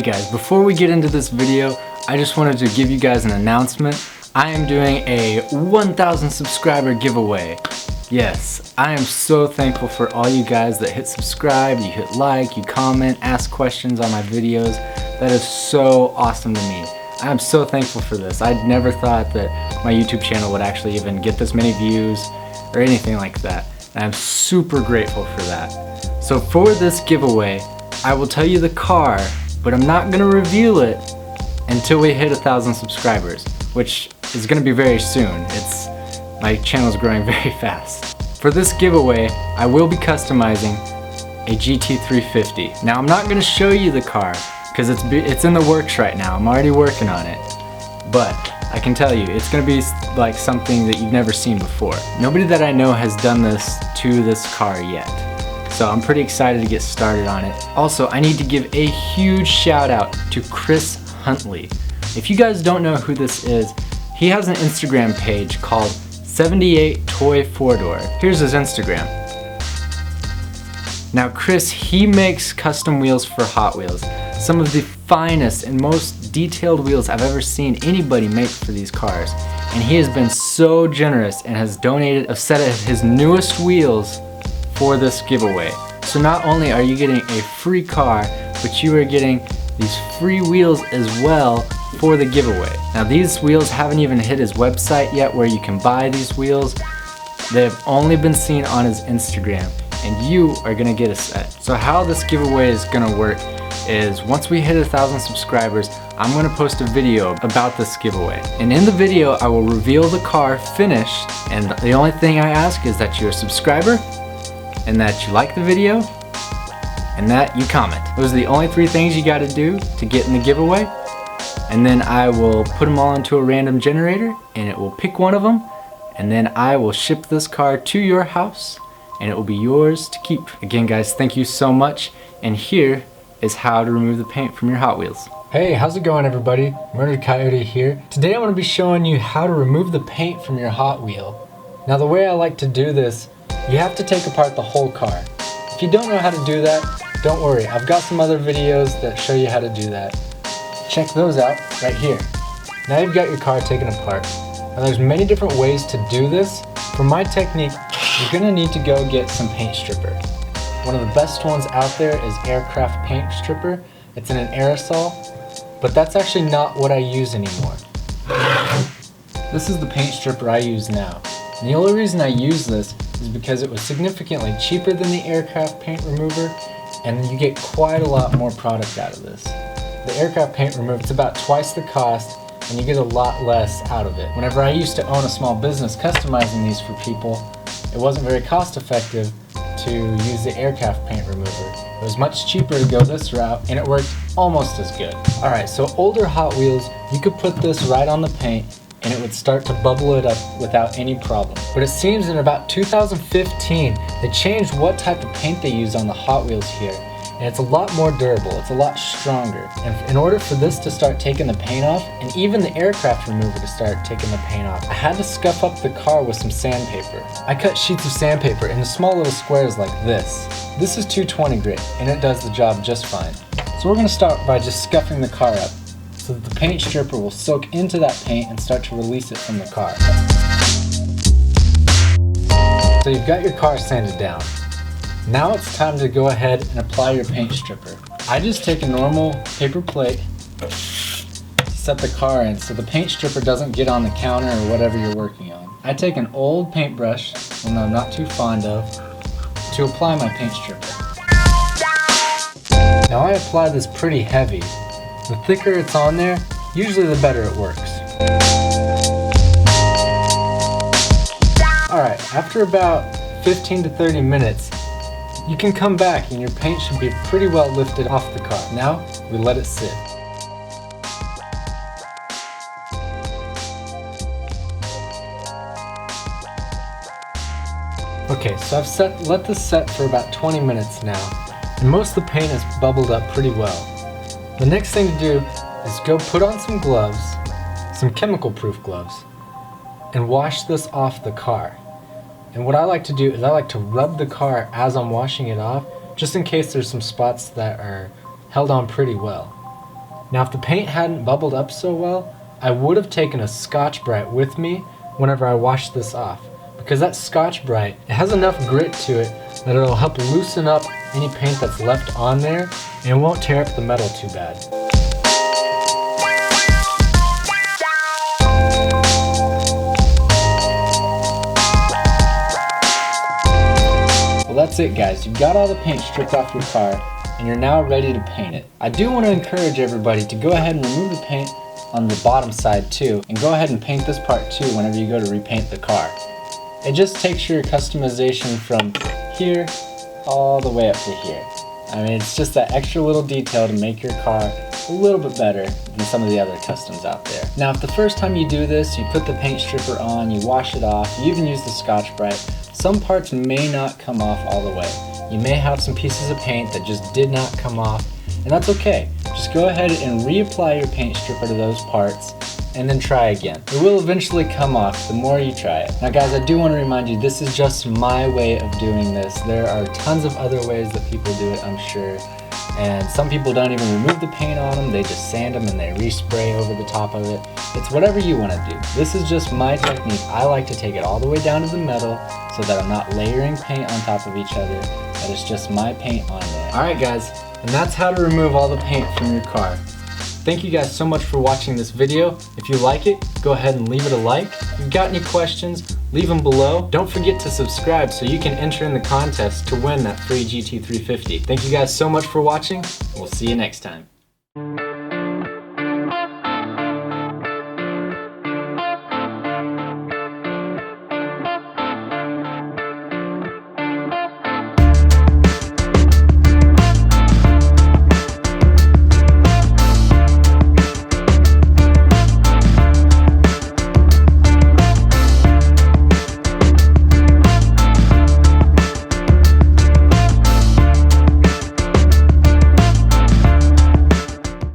guys, before we get into this video, I just wanted to give you guys an announcement. I am doing a 1,000 subscriber giveaway. Yes, I am so thankful for all you guys that hit subscribe, you hit like, you comment, ask questions on my videos. That is so awesome to me. I am so thankful for this. I never thought that my YouTube channel would actually even get this many views or anything like that. And I'm super grateful for that. So for this giveaway, I will tell you the car, but I'm not gonna reveal it until we hit 1,000 subscribers, which is gonna be very soon. My channel is growing very fast. For this giveaway, I will be customizing a GT350. Now I'm not gonna show you the car because it's in the works right now. I'm already working on it, but I can tell you it's gonna be like something that you've never seen before. Nobody that I know has done this to this car yet. So I'm pretty excited to get started on it. Also, I need to give a huge shout out to Chris Huntley. If you guys don't know who this is, he has an Instagram page called 78 Toy 4-Door. Here's his Instagram. Now Chris, he makes custom wheels for Hot Wheels. Some of the finest and most detailed wheels I've ever seen anybody make for these cars. And he has been so generous and has donated a set of his newest wheels for this giveaway. So not only are you getting a free car, but you are getting these free wheels as well for the giveaway. Now these wheels haven't even hit his website yet where you can buy these wheels. They've only been seen on his Instagram, and you are gonna get a set. So how this giveaway is gonna work is once we hit 1,000 subscribers, I'm gonna post a video about this giveaway. And in the video, I will reveal the car finished, and the only thing I ask is that you're a subscriber, and that you like the video, and that you comment. Those are the only 3 things you gotta do to get in the giveaway. And then I will put them all into a random generator, and it will pick one of them, and then I will ship this car to your house, and it will be yours to keep. Again guys, thank you so much, and here is how to remove the paint from your Hot Wheels. Hey, how's it going everybody? Murdered Coyote here. Today I'm going to be showing you how to remove the paint from your Hot Wheel. Now the way I like to do this, you have to take apart the whole car. If you don't know how to do that, don't worry, I've got some other videos that show you how to do that. Check those out right here. Now you've got your car taken apart. Now there's many different ways to do this. For my technique, you're going to need to go get some paint stripper. One of the best ones out there is aircraft paint stripper. It's in an aerosol, but that's actually not what I use anymore. This is the paint stripper I use now. And the only reason I use this is because it was significantly cheaper than the aircraft paint remover, and you get quite a lot more product out of this. The aircraft paint remover, it's about twice the cost, and you get a lot less out of it. Whenever I used to own a small business customizing these for people, it wasn't very cost effective to use the aircraft paint remover. It was much cheaper to go this route, and it worked almost as good. Alright, so older Hot Wheels, you could put this right on the paint and it would start to bubble it up without any problem. But it seems in about 2015, they changed what type of paint they use on the Hot Wheels here. And it's a lot more durable, it's a lot stronger. And in order for this to start taking the paint off, and even the aircraft remover to start taking the paint off, I had to scuff up the car with some sandpaper. I cut sheets of sandpaper into small little squares like this. This is 220 grit, and it does the job just fine. So we're gonna start by just scuffing the car up, so that the paint stripper will soak into that paint and start to release it from the car. So you've got your car sanded down. Now it's time to go ahead and apply your paint stripper. I just take a normal paper plate to set the car in so the paint stripper doesn't get on the counter or whatever you're working on. I take an old paintbrush, one that I'm not too fond of, to apply my paint stripper. Now I apply this pretty heavy. The thicker it's on there, usually the better it works. Alright, after about 15 to 30 minutes, you can come back and your paint should be pretty well lifted off the car. Now, we let it sit. Okay, so I've let this set for about 20 minutes now, and most of the paint has bubbled up pretty well. The next thing to do is go put on some gloves, some chemical-proof gloves, and wash this off the car. And what I like to do is I like to rub the car as I'm washing it off, just in case there's some spots that are held on pretty well. Now if the paint hadn't bubbled up so well, I would have taken a Scotch-Brite with me whenever I washed this off. Because that Scotch-Brite, it has enough grit to it that it'll help loosen up any paint that's left on there and it won't tear up the metal too bad. Well, that's it guys, you've got all the paint stripped off your car and you're now ready to paint it. I do want to encourage everybody to go ahead and remove the paint on the bottom side too, and go ahead and paint this part too whenever you go to repaint the car. It just takes your customization from here all the way up to here. I mean, it's just that extra little detail to make your car a little bit better than some of the other customs out there. Now, if the first time you do this, you put the paint stripper on, you wash it off, you even use the Scotch-Brite, some parts may not come off all the way. You may have some pieces of paint that just did not come off, and that's okay. Just go ahead and reapply your paint stripper to those parts and then try again. It will eventually come off the more you try it. Now guys, I do want to remind you, this is just my way of doing this. There are tons of other ways that people do it, I'm sure. And some people don't even remove the paint on them, they just sand them and they respray over the top of it. It's whatever you want to do. This is just my technique. I like to take it all the way down to the metal so that I'm not layering paint on top of each other, that it's just my paint on there. Alright guys, and that's how to remove all the paint from your car. Thank you guys so much for watching this video. If you like it, go ahead and leave it a like. If you've got any questions, leave them below. Don't forget to subscribe so you can enter in the contest to win that free GT350. Thank you guys so much for watching. We'll see you next time.